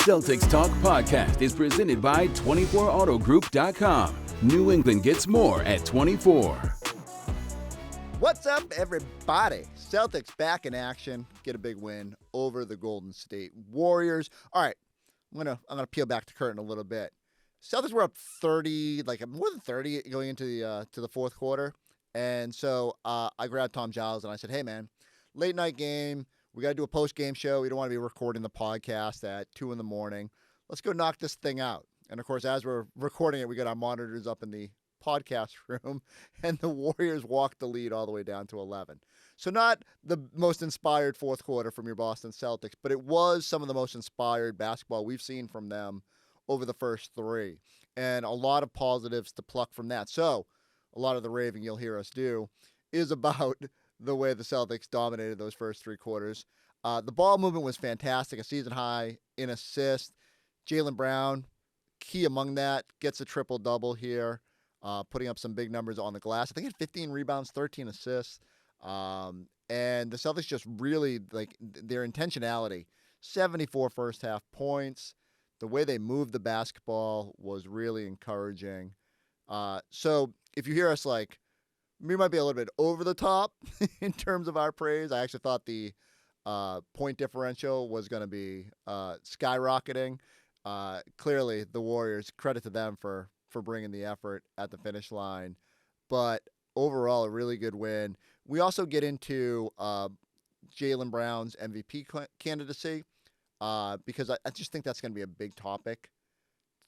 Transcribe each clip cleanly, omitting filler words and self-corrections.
Celtics Talk podcast is presented by 24AutoGroup.com. New England gets more at 24. What's up, everybody? Celtics back in action. Get a big win over the Golden State Warriors. All right, I'm gonna peel back the curtain a little bit. Celtics were up 30, like more than 30, going into the fourth quarter, and so I grabbed Tom Giles and I said, "Hey, man, late night game. We got to do a post-game show. We don't want to be recording the podcast at 2 in the morning. Let's go knock this thing out." And, of course, as we're recording it, we got our monitors up in the podcast room, and the Warriors walked the lead all the way down to 11. So not the most inspired fourth quarter from your Boston Celtics, but it was some of the most inspired basketball we've seen from them over the first three. And a lot of positives to pluck from that. So a lot of the raving you'll hear us do is about the way the Celtics dominated those first three quarters. The ball movement was fantastic, a season high in assists. Jaylen Brown, key among that, gets a triple-double here, putting up some big numbers on the glass. I think he had 15 rebounds, 13 assists. And the Celtics just really, like, their intentionality, 74 first-half points. The way they moved the basketball was really encouraging. So if you hear us, like, we might be a little bit over the top in terms of our praise. I actually thought the point differential was going to be skyrocketing. Clearly, the Warriors, credit to them for bringing the effort at the finish line. But overall, a really good win. We also get into Jaylen Brown's MVP candidacy because I just think that's going to be a big topic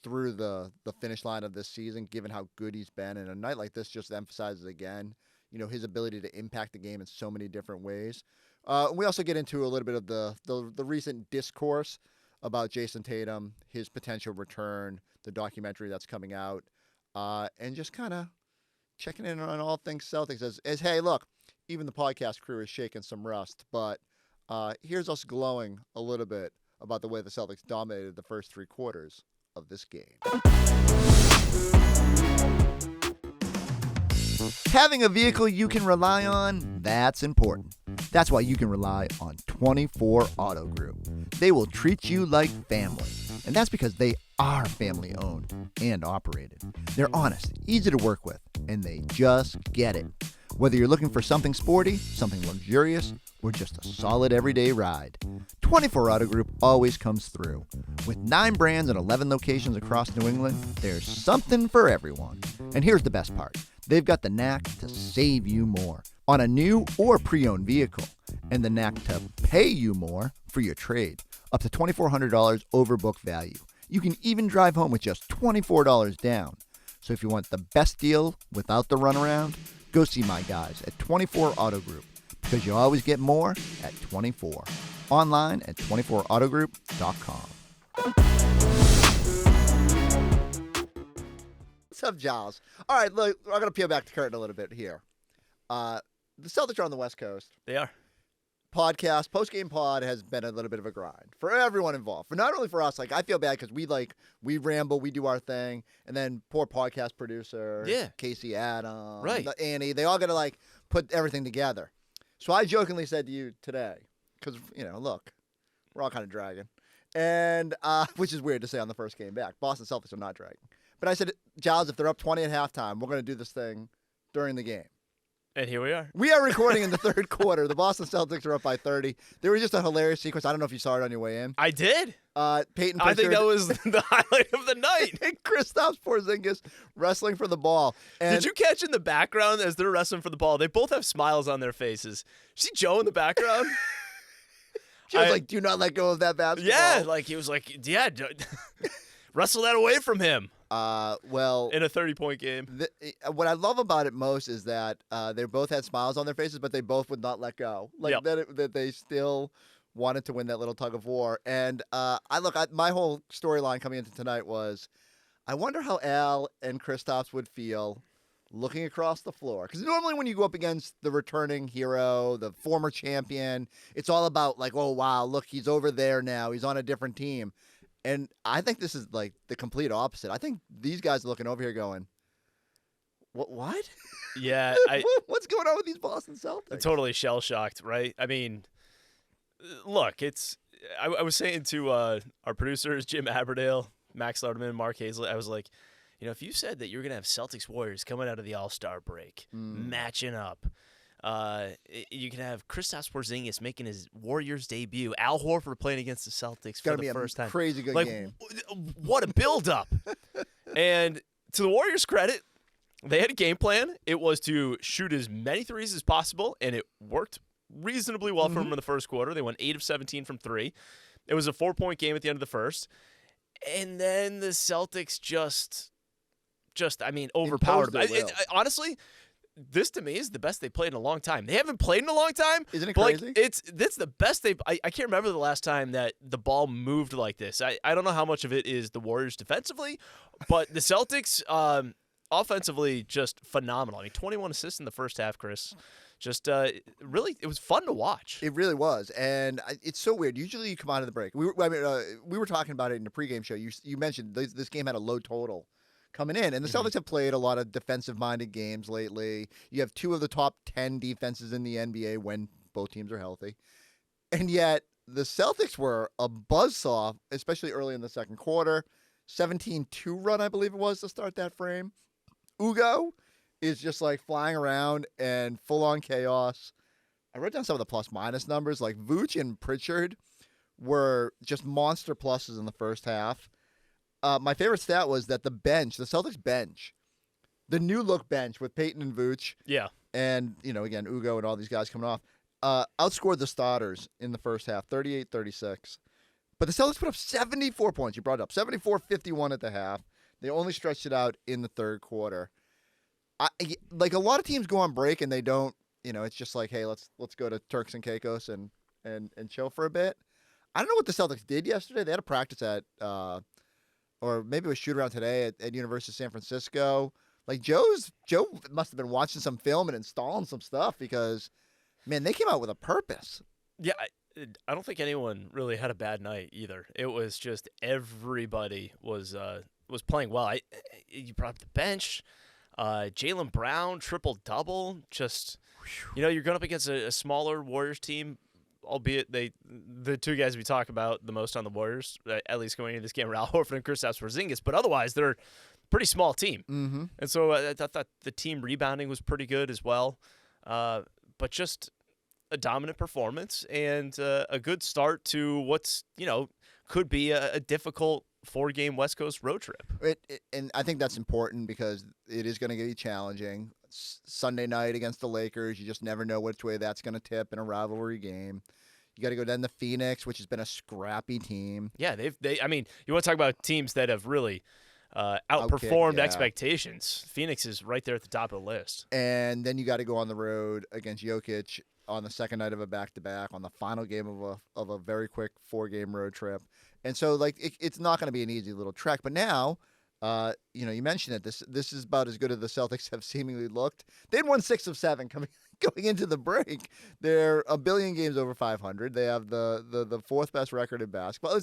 through the finish line of this season, given how good he's been. And a night like this just emphasizes again, his ability to impact the game in so many different ways. We also get into a little bit of the recent discourse about Jason Tatum, his potential return, the documentary that's coming out, and just kind of checking in on all things Celtics as, hey, look, even the podcast crew is shaking some rust, but here's us glowing a little bit about the way the Celtics dominated the first three quarters of this game. Having a vehicle you can rely on, that's important. That's why you can rely on 24 Auto Group. They will treat you like family. And that's because they are family owned and operated. They're honest, easy to work with, and they just get it. Whether you're looking for something sporty, something luxurious, or just a solid everyday ride, 24 Auto Group always comes through. With 9 brands and 11 locations across New England, there's something for everyone. And here's the best part. They've got the knack to save you more on a new or pre-owned vehicle, and the knack to pay you more for your trade, up to $2,400 over book value. You can even drive home with just $24 down. So if you want the best deal without the runaround, go see my guys at 24 Auto Group, because you always get more at 24. Online at 24autogroup.com. What's up, Giles? All right, look, I'm going to peel back the curtain a little bit here. The Celtics are on the West Coast. They are. Post-game pod has been a little bit of a grind for everyone involved. For not only for us, like, I feel bad because we ramble, we do our thing, and then poor podcast producer, Casey Adams, right, Annie, they all got to, like, put everything together. So I jokingly said to you today, because, look, we're all kind of dragging, and which is weird to say on the first game back. Boston Celtics are not dragging. But I said, Giles, if they're up 20 at halftime, we're going to do this thing during the game. And here we are. We are recording in the third quarter. The Boston Celtics are up by 30. There was just a hilarious sequence. I don't know if you saw it on your way in. I did. Peyton Pritchard. I think that was the highlight of the night. And Kristaps Porzingis wrestling for the ball. And did you catch in the background as they're wrestling for the ball? They both have smiles on their faces. You see Joe in the background? She was like, do not let go of that basketball. Yeah, like he was like, yeah, wrestle that away from him. Well, in a 30-point game. What I love about it most is that they both had smiles on their faces, but they both would not let go. Like that they still wanted to win that little tug of war. And my whole storyline coming into tonight was, I wonder how Al and Kristaps would feel looking across the floor. Because normally when you go up against the returning hero, the former champion, it's all about like, oh, wow, look, he's over there now. He's on a different team. And I think this is like the complete opposite. I think these guys are looking over here going, what? Yeah. What's going on with these Boston Celtics? Totally shell-shocked, right? I mean, look, I was saying to our producers, Jim Aberdale, Max Lauderman, Mark Hazlett, I was like, if you said that you're going to have Celtics Warriors coming out of the All-Star break, matching up, you can have Kristaps Porzingis making his Warriors debut, Al Horford playing against the Celtics for the first time. Crazy good game. What a build-up. And to the Warriors' credit, they had a game plan. It was to shoot as many threes as possible, and it worked reasonably well for them in the first quarter. They went 8 of 17 from 3. It was a 4-point game at the end of the first. And then the Celtics just overpowered them. Honestly, this to me is the best they've played in a long time. They haven't played in a long time. Isn't it crazy? It's the best they've. I can't remember the last time that the ball moved like this. I don't know how much of it is the Warriors defensively, but the Celtics offensively just phenomenal. 21 assists in the first half, Chris. Just really, it was fun to watch. It really was, and it's so weird. Usually, you come out of the break. We were talking about it in the pregame show. You mentioned this game had a low total coming in, and the Celtics have played a lot of defensive-minded games lately. You have 2 of the top 10 defenses in the NBA when both teams are healthy, and yet the Celtics were a buzzsaw, especially early in the second quarter. 17-2 run, I believe it was, to start that frame. Ugo is just like flying around and full-on chaos. I wrote down some of the plus-minus numbers. Like Vooch and Pritchard were just monster pluses in the first half. My favorite stat was that the Celtics bench, the new look bench with Peyton and Vooch, and again Ugo and all these guys coming off, outscored the starters in the first half, 38-36. But the Celtics put up 74 points. You brought it up, 74-51 at the half. They only stretched it out in the third quarter. Like a lot of teams go on break and they don't. It's just like, hey, let's go to Turks and Caicos and chill for a bit. I don't know what the Celtics did yesterday. They had a practice at. Or maybe it was shoot around today at University of San Francisco. Like Joe must have been watching some film and installing some stuff because, man, they came out with a purpose. Yeah, I don't think anyone really had a bad night either. It was just everybody was playing well. You brought up the bench, Jaylen Brown triple-double. Just you're going up against a smaller Warriors team. Albeit the 2 guys we talk about the most on the Warriors, at least going into this game, are Al Horford and Kristaps Porzingis. But otherwise, they're a pretty small team. Mm-hmm. And so I thought the team rebounding was pretty good as well. But just a dominant performance and a good start to what's, could be a difficult 4-game West Coast road trip. And I think that's important because it is going to be challenging. Sunday night against the Lakers, you just never know which way that's going to tip in a rivalry game. You got to go down to Phoenix, which has been a scrappy team. Yeah, you want to talk about teams that have really outperformed expectations. Phoenix is right there at the top of the list. And then you got to go on the road against Jokic on the second night of a back-to-back, on the final game of a very quick 4-game road trip. And so, it's not going to be an easy little trek. But now, you mentioned it. This is about as good as the Celtics have seemingly looked. They'd won 6 of 7 going into the break. They're a billion games over 500. They have the 4th best record in basketball.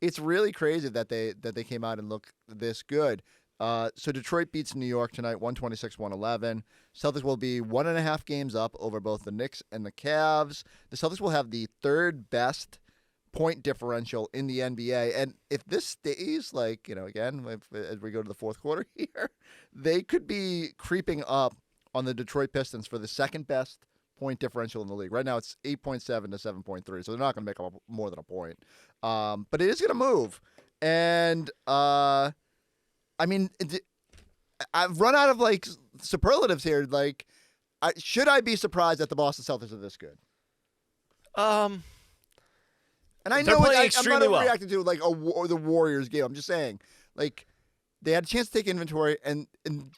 It's really crazy that they came out and look this good. So Detroit beats New York tonight, 126-111. Celtics will be 1.5 games up over both the Knicks and the Cavs. The Celtics will have the 3rd best point differential in the NBA. And if this stays, again, as we go to the fourth quarter here, they could be creeping up on the Detroit Pistons for the 2nd best point differential in the league. Right now it's 8.7 to 7.3, so they're not going to make up more than a point. But it is going to move. And, I've run out of, superlatives here. Should I be surprised that the Boston Celtics are this good? And I know I'm not overreacting to the Warriors game. I'm just saying, they had a chance to take inventory, and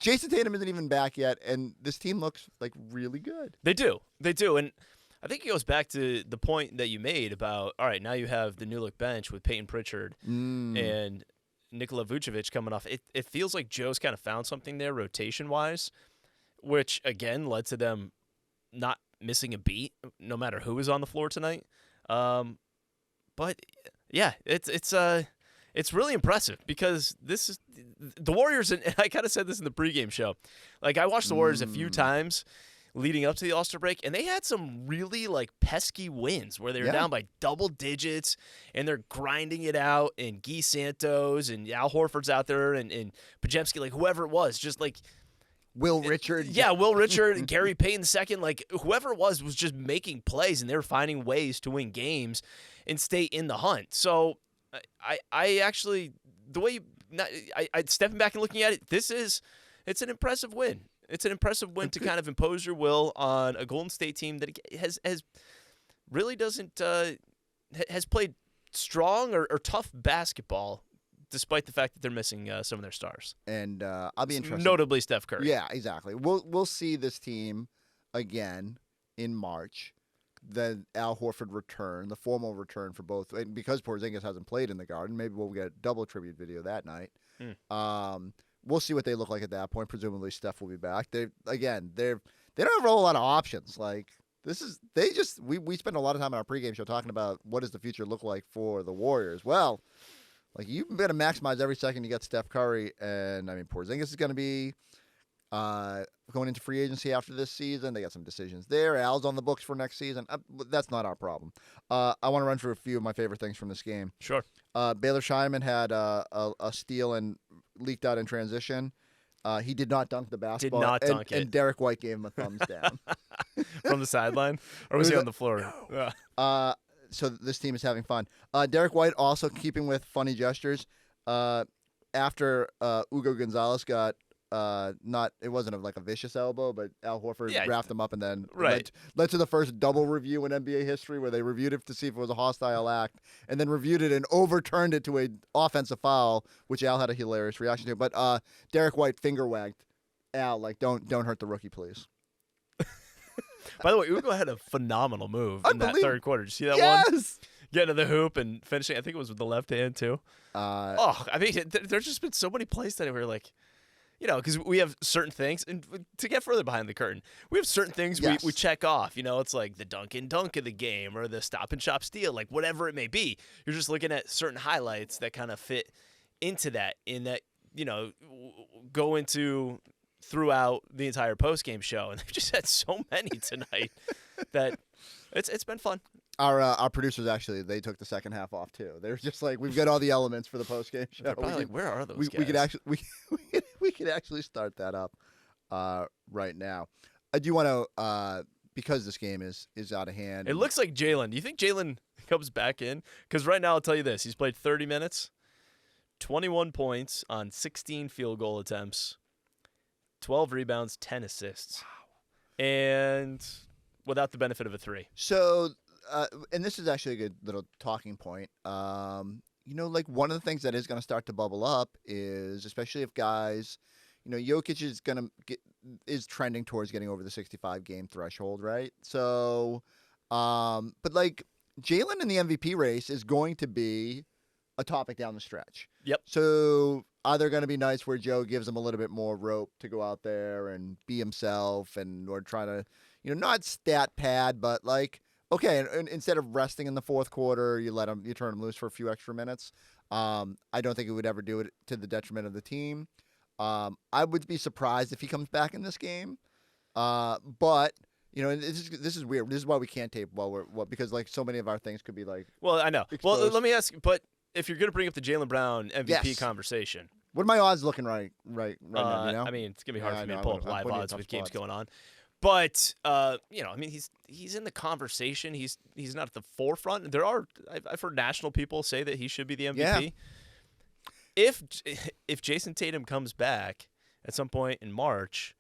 Jason Tatum isn't even back yet, and this team looks really good. They do, and I think it goes back to the point that you made about, all right, now you have the new look bench with Peyton Pritchard and Nikola Vucevic coming off. It feels like Joe's kind of found something there rotation wise, which again led to them not missing a beat no matter who is on the floor tonight. But yeah, it's really impressive because this is the Warriors, and I kind of said this in the pregame show. I watched the Warriors a few times. leading up to the All-Star break, and they had some really like pesky wins where they were down by double digits, and they're grinding it out. And Guy Santos and Al Horford's out there, and Podziemski, like whoever it was, just like Will Richard. Yeah, Will Richard and Gary Payton II, like whoever it was just making plays, and they were finding ways to win games and stay in the hunt. So I actually, the way I stepping back and looking at it, it's an impressive win. It's an impressive win to kind of impose your will on a Golden State team that has really doesn't has played strong or tough basketball, despite the fact that they're missing some of their stars. And I'll be interested. Notably Steph Curry. Yeah, exactly. We'll see this team again in March. The Al Horford return, the formal return for both. And because Porzingis hasn't played in the Garden, maybe we'll get a double tribute video that night. We'll see what they look like at that point. Presumably Steph will be back. They don't have a whole lot of options. Like we spend a lot of time on our pregame show talking about what does the future look like for the Warriors. Well, like you've got to maximize every second you got Steph Curry, and I mean Porzingis is going to be going into free agency after this season. They got some decisions there. Al's on the books for next season. That's not our problem. I want to run through a few of my favorite things from this game. Sure. Baylor Scheinman had a steal and leaked out in transition. He did not dunk the basketball. Did not dunk it. And Derek White gave him a thumbs down. From the sideline? Or was he on the floor? No. So this team is having fun. Derek White also keeping with funny gestures. After Hugo Gonzalez got it wasn't like a vicious elbow, but Al Horford wrapped him up and then led to the first double review in NBA history where they reviewed it to see if it was a hostile act and then reviewed it and overturned it to an offensive foul, which Al had a hilarious reaction to. But Derek White finger wagged Al like, don't hurt the rookie, please. By the way, Hugo had a phenomenal move in that third quarter. Did you see that one? Yes! Getting to the hoop and finishing, I think it was with the left hand too. I mean, there's just been so many plays that were like, because we have certain things, and to get further behind the curtain, we have certain things we check off. It's like the dunk and dunk of the game or the stop and shop steal, like whatever it may be. You're just looking at certain highlights that kind of fit into that, in that, go into throughout the entire postgame show. And they've just had so many tonight that it's been fun. Our producers, actually, they took the second half off, too. They were just like, we've got all the elements for the postgame show. They're probably like, where are those guys? We could actually start that up right now. I do want to, because this game is out of hand. It looks like Jaylen. Do you think Jaylen comes back in? Because right now, I'll tell you this. He's played 30 minutes, 21 points on 16 field goal attempts, 12 rebounds, 10 assists. Wow. And without the benefit of a three. So... and this is actually a good little talking point. Like one of the things that is going to start to bubble up is, especially if guys, Jokic is trending towards getting over the 65 game threshold, right? So, but like Jaylen in the MVP race is going to be a topic down the stretch. Yep. So are there going to be nights where Joe gives him a little bit more rope to go out there and be himself or trying to, not stat pad, but like, okay, and instead of resting in the fourth quarter, you turn him loose for a few extra minutes. I don't think he would ever do it to the detriment of the team. I would be surprised if he comes back in this game. But this is weird. This is why we can't tape because like so many of our things could be like. Well, I know. Exposed. Well, let me ask. But if you're going to bring up the Jaylen Brown MVP conversation, what are my odds looking right now? I mean, it's gonna be hard for me to pull up live odds with games going on. But I mean, he's in the conversation. He's not at the forefront. I've heard national people say that he should be the MVP. Yeah. If Jason Tatum comes back at some point in March,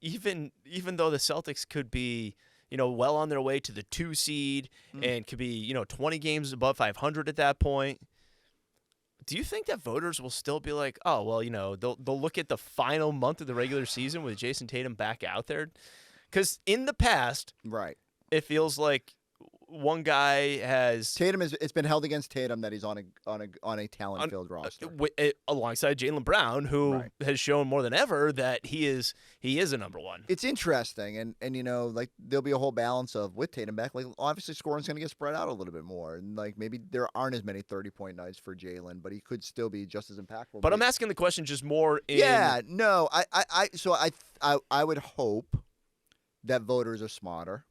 even though the Celtics could be well on their way to the 2 seed and could be 20 games above 500 at that point, do you think that voters will still be like, oh, well, they'll look at the final month of the regular season with Jason Tatum back out there? Because in the past, right, it feels like one guy has Tatum it's been held against Tatum that he's on a talent-filled roster alongside Jaylen Brown, who has shown more than ever that he is a number one. It's interesting, and like there'll be a whole balance of with Tatum back. Like obviously, scoring's going to get spread out a little bit more, and like maybe there aren't as many 30-point nights for Jaylen, but he could still be just as impactful. But I'm asking the question just more. I would hope that voters are smarter,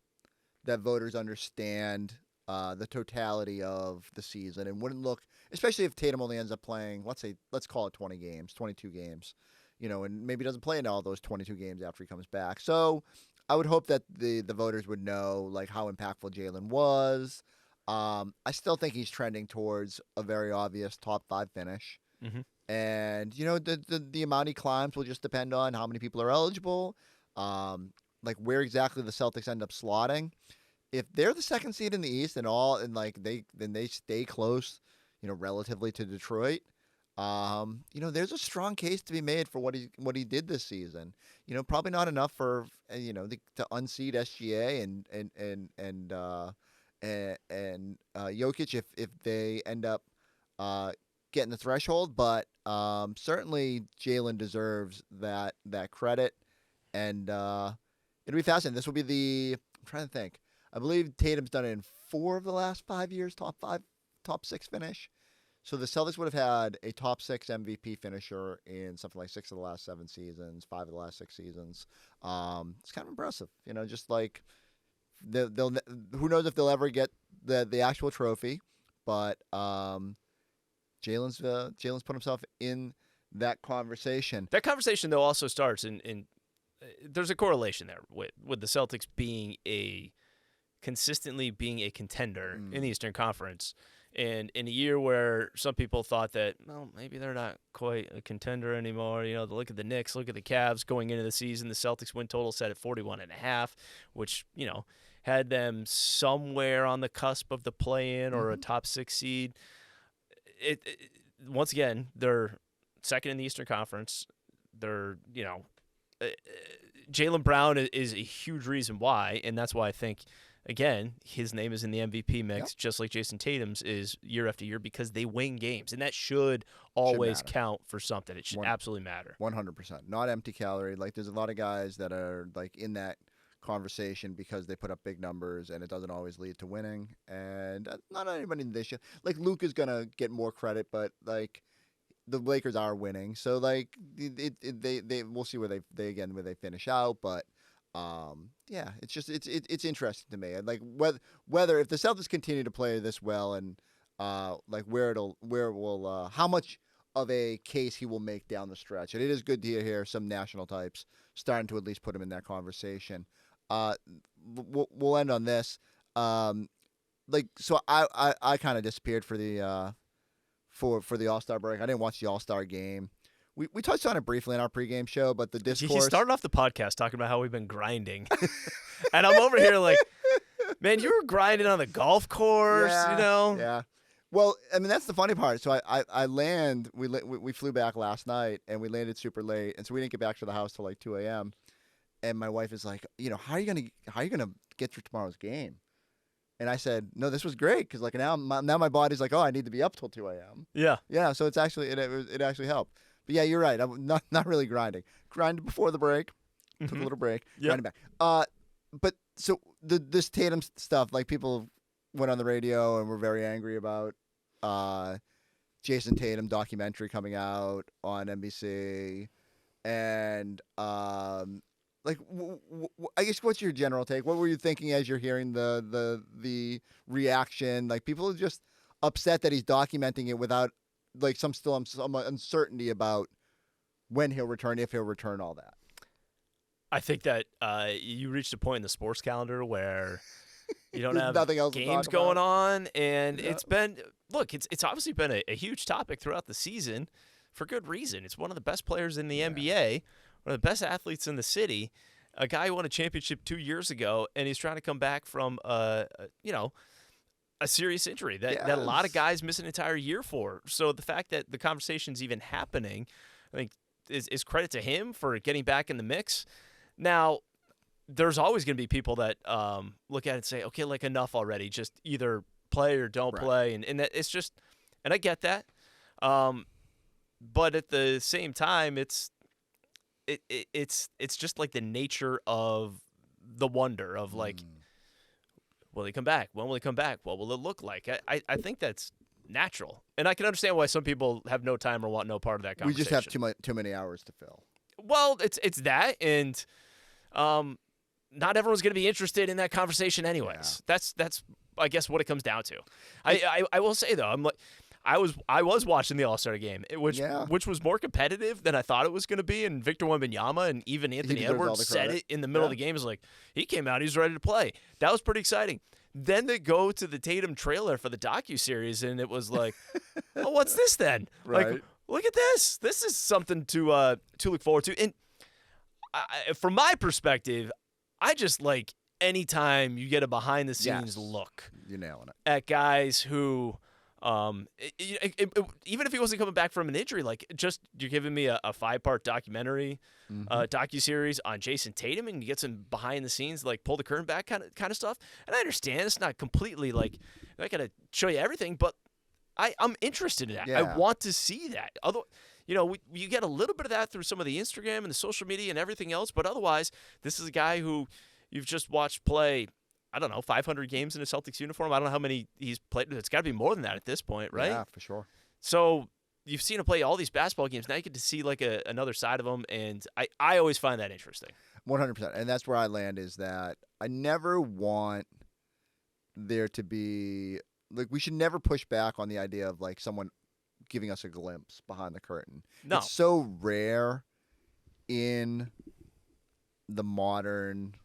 that voters understand the totality of the season and wouldn't look, especially if Tatum only ends up playing, let's call it 20 games, 22 games, and maybe doesn't play in all those 22 games after he comes back. So I would hope that the voters would know like how impactful Jaylen was. I still think he's trending towards a very obvious top 5 finish. Mm-hmm. And, the amount he climbs will just depend on how many people are eligible, like where exactly the Celtics end up slotting. If they're the second seed in the East they stay close, relatively to Detroit, there's a strong case to be made for what he did this season. Probably not enough for to unseed SGA and Jokic if they end up getting the threshold, but certainly Jaylen deserves that credit, and it'll be fascinating. This will be I'm trying to think. I believe Tatum's done it in 4 of the last 5 years, top 6 finish. So the Celtics would have had a top 6 MVP finisher in something like 6 of the last 7 seasons, 5 of the last 6 seasons. It's kind of impressive, just like they'll who knows if they'll ever get the actual trophy, but Jaylen's put himself in that conversation. That conversation though also starts in there's a correlation there with the Celtics consistently being a contender in the Eastern Conference. And in a year where some people thought that, well, maybe they're not quite a contender anymore. Look at the Knicks, look at the Cavs going into the season. The Celtics win total set at 41.5, which, had them somewhere on the cusp of the play-in or a top 6 seed. Once again, they're second in the Eastern Conference. They're, Jaylen Brown is a huge reason why, and that's why I think, again, his name is in the MVP mix, just like Jason Tatum's is year after year, because they win games, and that should always count for something. It should absolutely matter. 100%. Not empty calorie. Like, there's a lot of guys that are, like, in that conversation because they put up big numbers, and it doesn't always lead to winning. And not anybody in this year. Like, Luke is going to get more credit, but, like, the Lakers are winning. So, like, they we'll see where they finish out, but it's interesting to me. And like whether if the Celtics continue to play this well and like how much of a case he will make down the stretch. And it is good to hear some national types starting to at least put him in that conversation. We'll end on this. So I kind of disappeared for the for the All-Star break. I didn't watch the All-Star game. We touched on it briefly in our pregame show, but the discourse... He started off the podcast talking about how we've been grinding. And I'm over here like, man, you were grinding on the golf course, Yeah. Well, I mean, that's the funny part. So we flew back last night, and we landed super late, and so we didn't get back to the house till like 2 a.m. And my wife is like, how are you gonna get through tomorrow's game? And I said, no, this was great, because like now my body's like, oh, I need to be up till 2 a.m. Yeah. Yeah, so it's actually it actually helped. But yeah, you're right. I'm not really grinding. Grinded before the break. Took a little break. Grinding back. But so this Tatum stuff, like people went on the radio and were very angry about Jason Tatum documentary coming out on NBC, and like I guess what's your general take? What were you thinking as you're hearing the reaction? Like people are just upset that he's documenting it without. Like some uncertainty about when he'll return, if he'll return, all that. I think that you reached a point in the sports calendar where you don't have nothing else games going on, and it's obviously been a huge topic throughout the season for good reason. It's one of the best players in the NBA, one of the best athletes in the city, a guy who won a championship 2 years ago, and he's trying to come back from a serious injury that a lot of guys miss an entire year for. So the fact that the conversation's even happening, I think, is credit to him for getting back in the mix. Now, there's always going to be people that look at it and say, okay, like enough already. Just either play or don't play. And that it's just – and I get that. But at the same time, it's just like the nature of the wonder of like – will he come back? When will he come back? What will it look like? I think that's natural. And I can understand why some people have no time or want no part of that conversation. We just have too many hours to fill. Well, it's that. And not everyone's going to be interested in that conversation anyways. Yeah. That's I guess what it comes down to. I will say though, I was watching the All-Star game, which was more competitive than I thought it was going to be, and Victor Wembanyama and even Anthony Edwards said it in the middle of the game. Is like, he came out, he's ready to play. That was pretty exciting. Then they go to the Tatum trailer for the docuseries, and it was like, oh, what's this then? Right. Like, look at this. This is something to look forward to. And from my perspective, I just like anytime you get a behind-the-scenes look. You're nailing it. At guys who even if he wasn't coming back from an injury, like just you're giving me a 5-part documentary, docuseries on Jason Tatum, and you get some behind the scenes, like pull the curtain back kind of stuff. And I understand it's not completely like I gotta show you everything, but I'm interested in that. Yeah. I want to see that. Although, you get a little bit of that through some of the Instagram and the social media and everything else, but otherwise, this is a guy who you've just watched play, I don't know, 500 games in a Celtics uniform. I don't know how many he's played. It's got to be more than that at this point, right? Yeah, for sure. So you've seen him play all these basketball games. Now you get to see like another side of him, and I always find that interesting. 100%. And that's where I land, is that I never want there to be – like, we should never push back on the idea of like someone giving us a glimpse behind the curtain. No. It's so rare in the modern –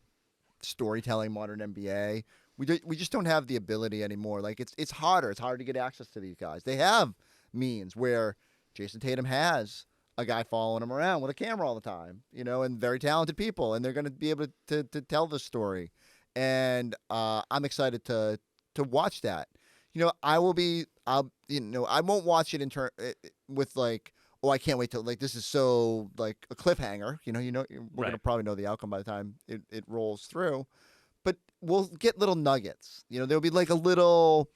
storytelling, modern NBA. We just don't have the ability anymore. Like, it's harder. It's harder to get access to these guys. They have means where Jason Tatum has a guy following him around with a camera all the time, and very talented people, and they're going to be able to tell the story. And I'm excited to watch that. I won't watch it with like, oh, I can't wait till, like, this is so, like, a cliffhanger. We're going to probably know the outcome by the time it rolls through. But we'll get little nuggets. There'll be, like, a little,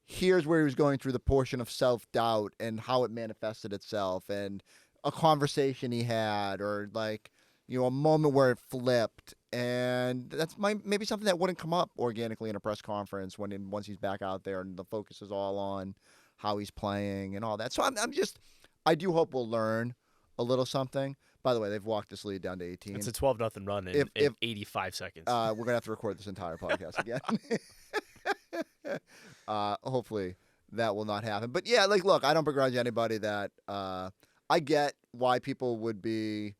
here's where he was going through the portion of self-doubt and how it manifested itself, and a conversation he had, or, like, a moment where it flipped. And that's maybe something that wouldn't come up organically in a press conference once he's back out there and the focus is all on how he's playing and all that. So I do hope we'll learn a little something. By the way, they've walked this lead down to 18. It's a 12-0 run in 85 seconds. We're going to have to record this entire podcast again. Hopefully that will not happen. But, yeah, like, look, I don't begrudge anybody that I get why people would be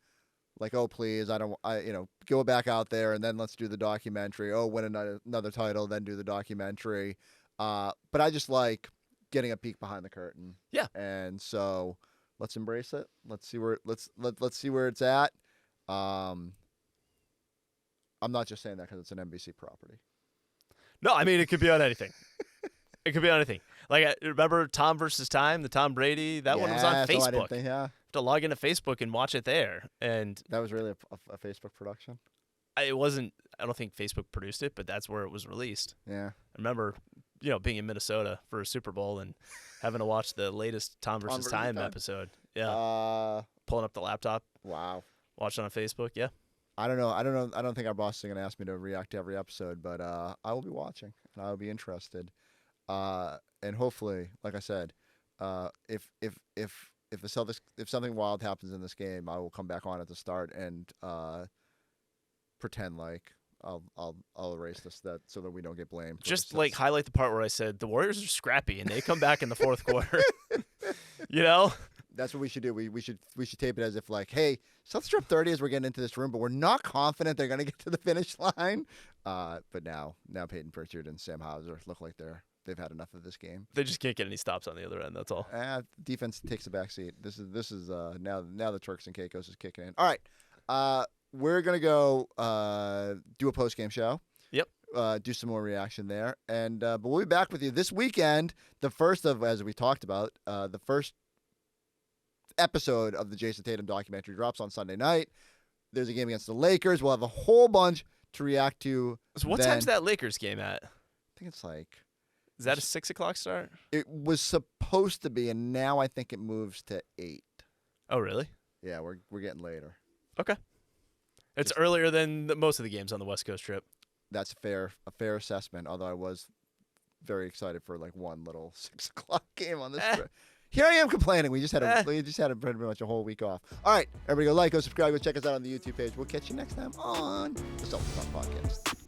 like, oh, please, go back out there and then let's do the documentary. Oh, win another title, then do the documentary. But I just like getting a peek behind the curtain. Yeah. And so let's embrace it. Let's see where let's see where it's at. I'm not just saying that because it's an NBC property. No, I mean, it could be on anything. It could be on anything. Like, remember Tom versus Time, the Tom Brady? That one was on Facebook. I didn't think, yeah. To log into Facebook and watch it there. And that was really a Facebook production? It wasn't. I don't think Facebook produced it, but that's where it was released. Yeah. I remember, being in Minnesota for a Super Bowl and having to watch the latest Tom versus Time episode. Yeah. Pulling up the laptop. Wow. Watching on Facebook. Yeah. I don't know. I don't think our boss is going to ask me to react to every episode, but I will be watching and I will be interested. And hopefully, like I said, if something wild happens in this game, I will come back on at the start and pretend like I'll erase this so that we don't get blamed. Just like highlight the part where I said the Warriors are scrappy and they come back in the fourth quarter. That's what we should do. We should tape it as if like, hey, Celtics are up 30 as we're getting into this room, but we're not confident they're going to get to the finish line. But now Peyton Pritchard and Sam Hauser look like they've had enough of this game. They just can't get any stops on the other end. That's all. Defense takes the back seat. This is now the Turks and Caicos is kicking in. All right, we're gonna go do a post game show. Yep. Do some more reaction there, and but we'll be back with you this weekend. The first of, as we talked about, the first episode of the Jason Tatum documentary drops on Sunday night. There's a game against the Lakers. We'll have a whole bunch to react to. So what time's that Lakers game at? I think it's like. Is that a 6 o'clock start? It was supposed to be, and now I think it moves to 8. Oh, really? Yeah, we're getting later. Okay. It's earlier than most of the games on the West Coast trip. That's a fair assessment, although I was very excited for like one little 6 o'clock game on this trip. Here I am complaining. We just had pretty much a whole week off. All right, everybody go like, go subscribe, go check us out on the YouTube page. We'll catch you next time on the Celtics Talk podcast.